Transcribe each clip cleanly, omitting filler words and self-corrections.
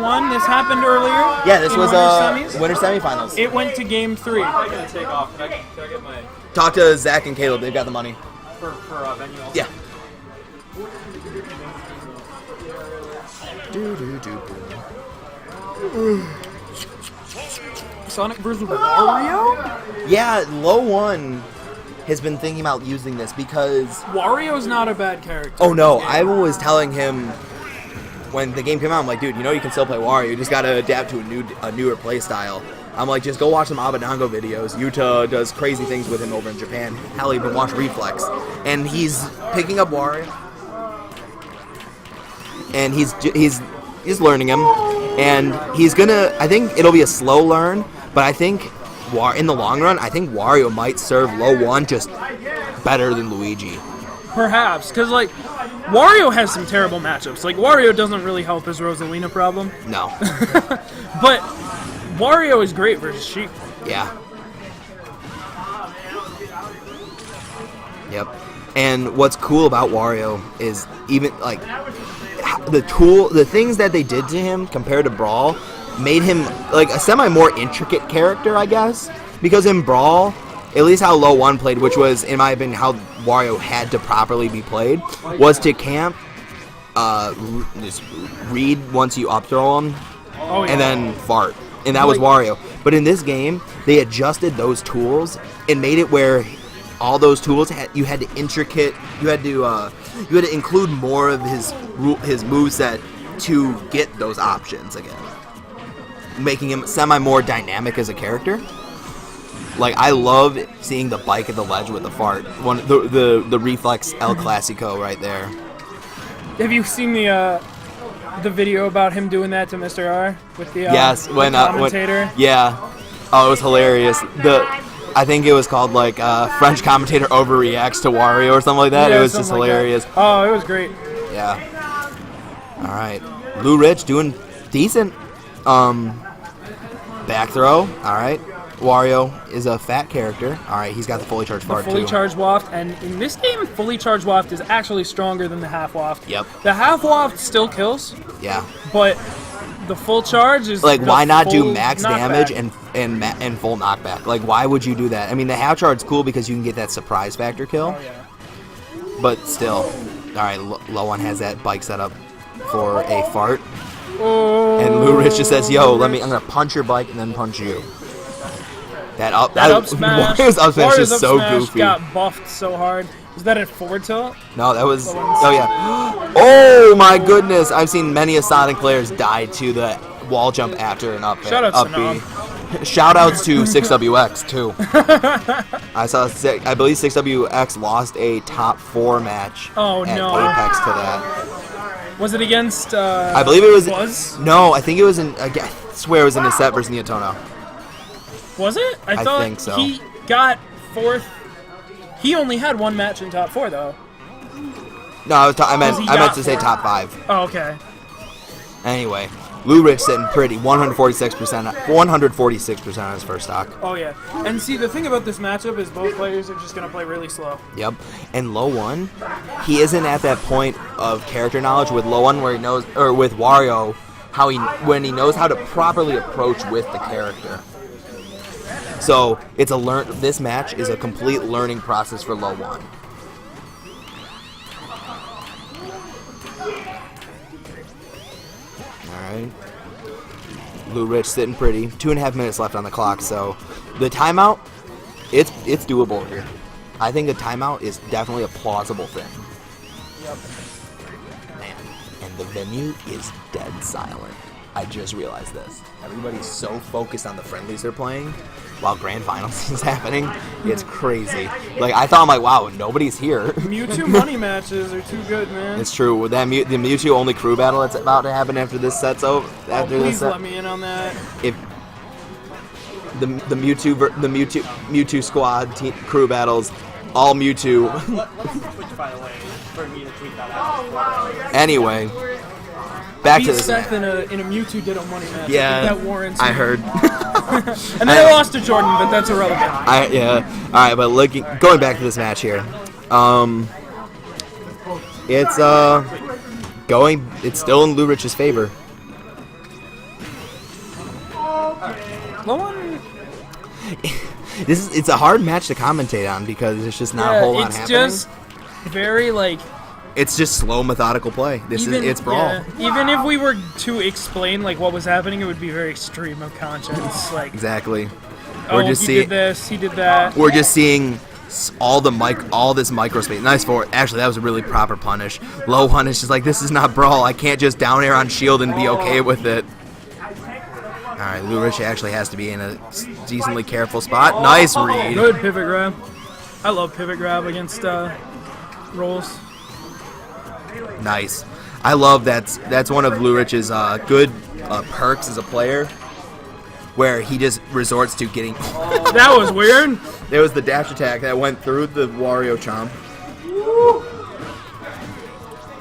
LOE1. This happened earlier. Yeah, this was semis. winter semifinals. It went to game 3. I'm going to take off. Can I get my... Talk to Zach and Caleb. They've got the money. For venue also? Yeah. Sonic vs. Wario? Yeah, LOE1 has been thinking about using this because... Wario's not a bad character. Oh no, I was telling him when the game came out, I'm like, dude, you know you can still play Wario, you just gotta adapt to a newer play style. I'm like, just go watch some Abadango videos. Yuta does crazy things with him over in Japan. Hell, even watch Reflex. And he's picking up Wario. And he's learning him. And he's gonna, I think it'll be a slow learn, but I think in the long run, I think Wario might serve LOE1 just better than Luigi. Perhaps, because, like, Wario has some terrible matchups. Like, Wario doesn't really help his Rosalina problem. No. But Wario is great versus Sheik. Yeah. Yep. And what's cool about Wario is even, like, the things that they did to him compared to Brawl made him, like, a semi-more intricate character, I guess. Because in Brawl, at least how LOE1 played, which was, in my opinion, how Wario had to properly be played, was to camp, just read once you up throw him, and then fart. And that was Wario. But in this game, they adjusted those tools and made it where all those tools you had to include more of his moveset to get those options again, making him semi-more dynamic as a character. Like, I love seeing the bike at the ledge with the fart. The reflex El Clasico right there. Have you seen the video about him doing that to Mr. R with the yes, the commentator? Yeah. Oh, it was hilarious. I think it was called like French commentator overreacts to Wario or something like that. Yeah, it was just hilarious. Like oh, it was great. Yeah. All right. LouRich doing decent. Back throw. All right. Wario is a fat character. All right, he's got the fully charged fart too. Fully charged waft, and in this game, fully charged waft is actually stronger than the half waft. Yep. The half waft still kills. Yeah. But the full charge is like, why not do max knockback. damage and full knockback? Like, why would you do that? I mean, the half charge is cool because you can get that surprise factor kill. Oh, yeah. But still, all right, LOE1 has that bike set up for a fart. Oh, And LouRich just says, "Yo, I'm gonna punch your bike and then punch you." That up smash. Wario's up smash is so smash goofy. Got buffed so hard. Was that a forward tilt? No, that was. Oh yeah. Oh my goodness! I've seen many a Sonic players die to the wall jump after an up B. Shoutouts to 6WX too. I believe 6WX lost a top 4 match at Apex to that. Was it against? I believe it was. No, I think it was in. I swear it was in his set versus Neotono. Was it? I thought think so. He got 4th. He only had 1 match in top 4 though. No, I meant to say top 5. Oh, okay. Anyway, LouRich sitting pretty, 146% on his first stock. Oh yeah, and see the thing about this matchup is both players are just gonna play really slow. Yep, and LOE1, he isn't at that point of character knowledge with LOE1 where he knows, or with Wario, when he knows how to properly approach with the character. So it's this match is a complete learning process for LOE1. Alright. LouRich sitting pretty. 2.5 minutes left on the clock, so the timeout, it's doable here. I think a timeout is definitely a plausible thing. Yep. Man, and the venue is dead silent. I just realized this. Everybody's so focused on the friendlies they're playing while Grand Finals is happening. It's crazy. Like, I thought, I'm like, wow, nobody's here. Mewtwo money matches are too good, man. It's true. With the Mewtwo only crew battle that's about to happen after this set's over. Please let me in on that. If the Mewtwo squad crew battles, all Mewtwo. Anyway. Back to this Seth in a Mewtwo Ditto money match. Yeah, that warrants I heard. And then I lost to Jordan, but that's irrelevant. Yeah. All right, but going back to this match here, it's still in LouRich's favor. LOE1. It's a hard match to commentate on because there's just not a whole lot happening. It's just very like. It's just slow, methodical play. It's brawl. Yeah, even if we were to explain like what was happening, it would be very stream of conscience. Like exactly. Oh, he did this, he did that. We're just seeing all this micro space. Nice forward. Actually, that was a really proper punish. LOE1 is just like, this is not brawl. I can't just down air on shield and be okay with it. All right, LouRich actually has to be in a decently careful spot. Nice read. Good pivot grab. I love pivot grab against rolls. Nice. I love that's one of LouRich's good perks as a player, where he just resorts to getting. That was weird. There was the dash attack that went through the Wario chomp.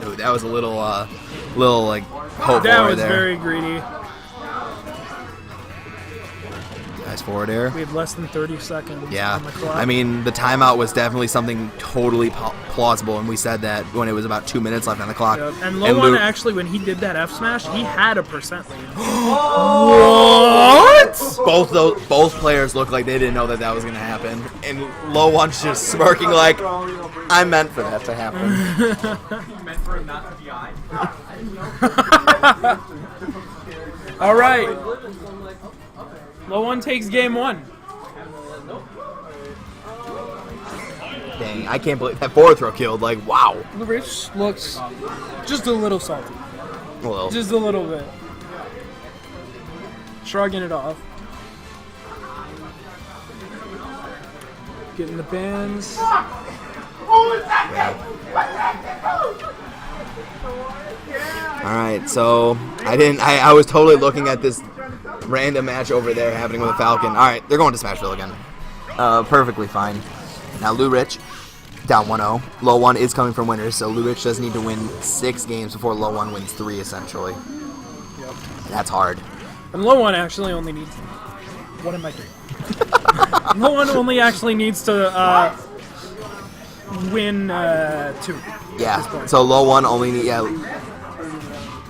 Dude, that was a little like hope That right was there. very greedy. Nice forward air. We had less than 30 seconds Yeah, on the clock. I mean, the timeout was definitely something totally plausible, and we said that when it was about 2 minutes left on the clock. Yep. And LOE1 actually, when he did that F smash, he had a percent lead. What? Both players looked like they didn't know that was going to happen, and LOE1's just smirking like, I meant for that to happen. Meant for him not to be on. All right. LOE1 takes game 1. Dang, I can't believe that forward throw killed. Like, wow. LouRich looks just a little salty. Well, Just a little bit. Shrugging it off. Getting the bands. Alright, so I was totally looking at this random match over there happening with a Falcon. Alright, they're going to Smashville again. Perfectly fine. Now LouRich, down 1-0. LOE1 is coming from winners, so LouRich does need to win 6 games before LOE1 wins 3, essentially. Yep. That's hard. And LOE1 actually only needs... What am I doing? LOE1 only actually needs to win 2. Yeah, so LOE1 only need... Yeah,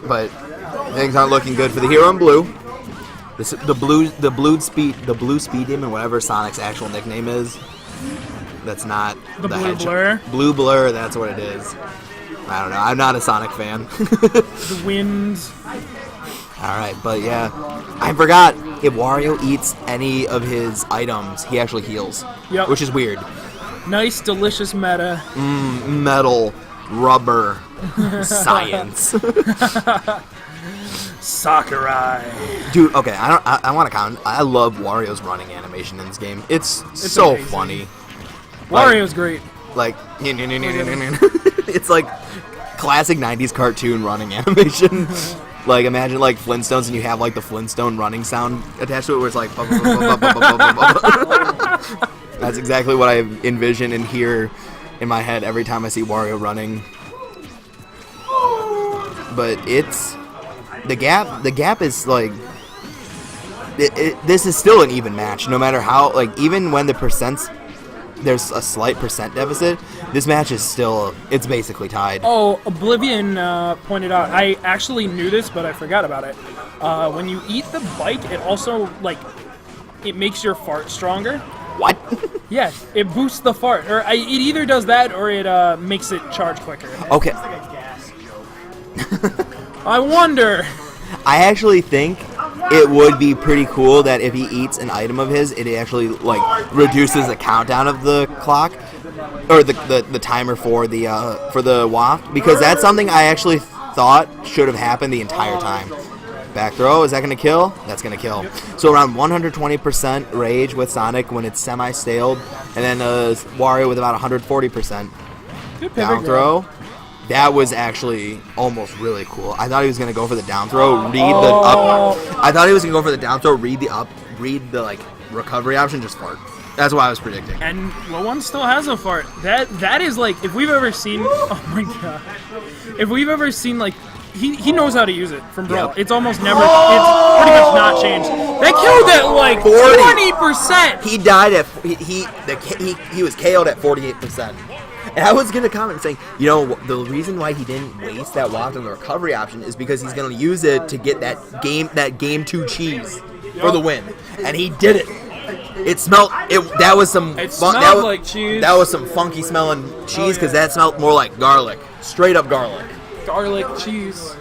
but things aren't looking good for the hero in blue. The blue speed demon, whatever Sonic's actual nickname is. That's not The blue hedgehog. blur? Blue blur, that's what it is. I don't know. I'm not a Sonic fan. The wind. Alright, but yeah. I forgot, if Wario eats any of his items, he actually heals. Yep. Which is weird. Nice, delicious meta. Metal, rubber, science. Sakurai. Dude, okay, I want to comment. I love Wario's running animation in this game. It's so amazing. funny. Wario's great. Like, it's like classic 90s cartoon running animation. Like, imagine like Flintstones and you have like the Flintstone running sound attached to it where it's like... That's exactly what I envision and hear in my head every time I see Wario running. But it's... The gap is like... This is still an even match, no matter how... Like, even when the percents... There's a slight percent deficit. This match is still... It's basically tied. Oh, Oblivion pointed out, I actually knew this, but I forgot about it. When you eat the bike, it also, like, it makes your fart stronger. What? Yeah, it boosts the fart. Or it either does that or it makes it charge quicker. Okay. I wonder. I actually think it would be pretty cool that if he eats an item of his, it actually like reduces the countdown of the clock or the timer for the waft, because that's something I actually thought should have happened the entire time. Back throw, is that going to kill? That's going to kill. So around 120% rage with Sonic when it's semi-staled, and then Wario with about 140%. Down throw. That was actually almost really cool. I thought he was going to go for the down throw, read the up. I thought he was going to go for the down throw, read the up, read the like recovery option, just fart. That's what I was predicting. And LOE1 still has a fart. That is like, if we've ever seen, oh my god. If we've ever seen like, he knows how to use it from Brawl. Yep. It's almost never, it's pretty much not changed. That killed at like 20%. He died at, he was KO'd at 48%. And I was going to comment saying, you know, the reason why he didn't waste that waft on the recovery option is because he's going to use it to get that game 2 cheese. for the win, and he did it. It smelled. That was some. It smelled like cheese. That was some funky smelling cheese because that smelled more like garlic, straight up garlic. Garlic, cheese,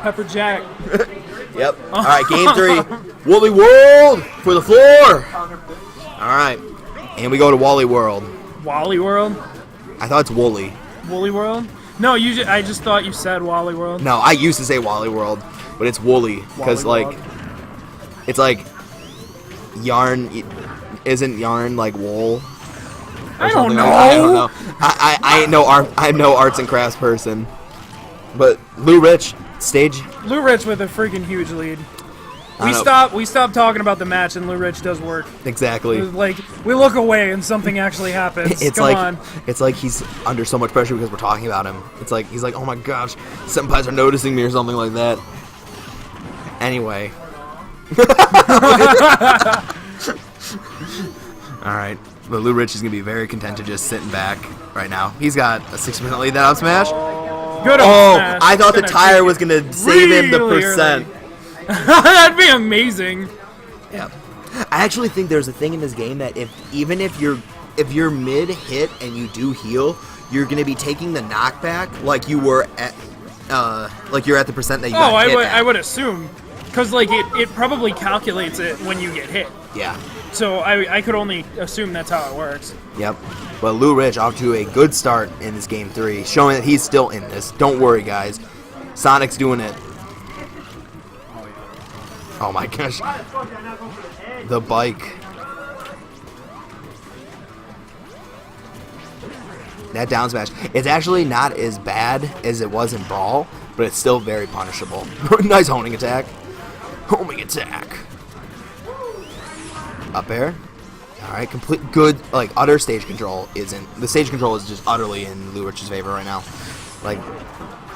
pepper jack. Yep. All right, game 3. Wooly World for the floor. All right, and we go to Wally World. Wally World. I thought it's Wooly. Woolly World. No, I just thought you said Wally World. No, I used to say Wally World, but it's Wooly because like, it's like yarn. Isn't yarn like wool? I don't know. I don't know. I'm no arts and crafts person. But LouRich stage. LouRich with a freaking huge lead. We stop talking about the match and LouRich does work. Exactly. Like we look away and something actually happens. It's like he's under so much pressure because we're talking about him. It's like he's like, oh my gosh, senpais are noticing me or something like that. Anyway. All right, but LouRich is gonna be very content to just sitting back right now. He's got a 6% lead that up smash. Good smash. I thought the tire was gonna save him the percent. That'd be amazing. Yeah, I actually think there's a thing in this game that even if you're mid hit and you do heal, you're gonna be taking the knockback like you were at you're at the percent that you got hit at. I would assume, because like it probably calculates it when you get hit. Yeah. So I could only assume that's how it works. Yep. But LouRich off to a good start in this game 3, showing that he's still in this. Don't worry, guys. Sonic's doing it. Oh my gosh. The bike. That down smash. It's actually not as bad as it was in Brawl, but it's still very punishable. Nice homing attack. Homing attack. Up air. Alright, complete good, like, utter stage control isn't. The stage control is just utterly in LouRich's favor right now. Like,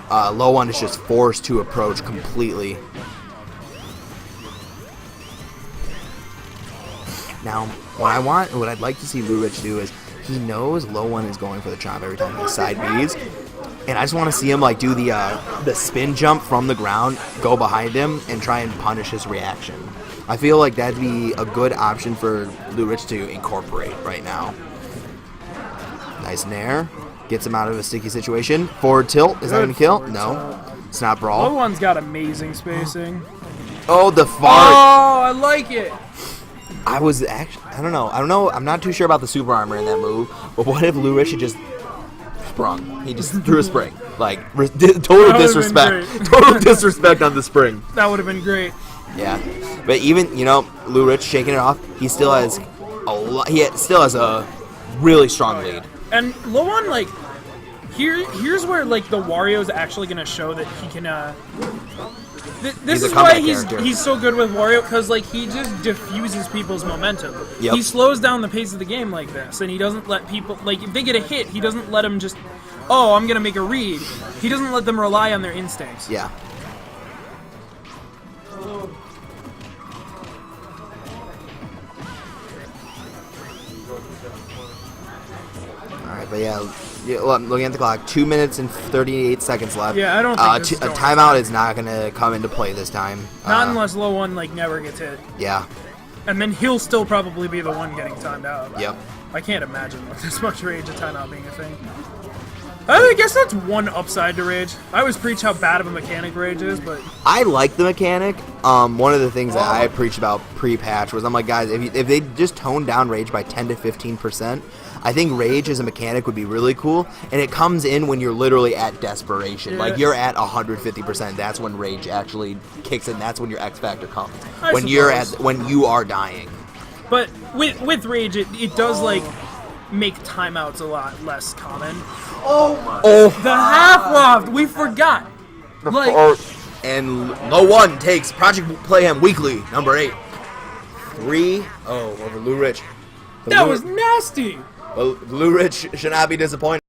LOE1 is just forced to approach completely. Now, what I'd like to see LouRich do is, he knows LOE1 is going for the chomp every time he side Bs. And I just want to see him, like, do the spin jump from the ground, go behind him, and try and punish his reaction. I feel like that'd be a good option for LouRich to incorporate right now. Nice nair. Gets him out of a sticky situation. Forward tilt. Is that going to kill? No. It's not Brawl. LOE1's got amazing spacing. Oh, the fart. Oh, I like it. I don't know. I'm not too sure about the super armor in that move. But what if LouRich had just sprung? He just threw a spring. Like, total disrespect. Total disrespect on the spring. That would have been great. Yeah, but even LouRich shaking it off, he still has a lot. He still has a really strong lead. And LOE1, like, here's where like the Wario's actually gonna show that he can. This is why he's so good with Wario, because like he just diffuses people's momentum. Yep. He slows down the pace of the game like this, and he doesn't let people like if they get a hit, he doesn't let them just, oh, I'm gonna make a read. He doesn't let them rely on their instincts. Yeah. Alright, but yeah, looking at the clock, 2 minutes and 38 seconds left. Yeah, I don't think a timeout is not going to come into play this time. Not unless LOE1 like never gets hit. Yeah. And then he'll still probably be the one getting timed out. Yep. I can't imagine with this much rage a timeout being a thing. I guess that's one upside to rage. I always preach how bad of a mechanic rage is, but I like the mechanic. One of the things that I preached about pre-patch was I'm like, guys, if they just tone down rage by 10 to 15%, I think rage as a mechanic would be really cool. And it comes in when you're literally at desperation. Yeah. Like you're at 150%. That's when rage actually kicks in. That's when your X factor comes. When you are dying. But with rage, it does like make timeouts a lot less common. Oh, the half loft, we forgot. And LOE1 takes Project Playhem Weekly number 8. 3-0 over LouRich. That was nasty. Well, LouRich should not be disappointed.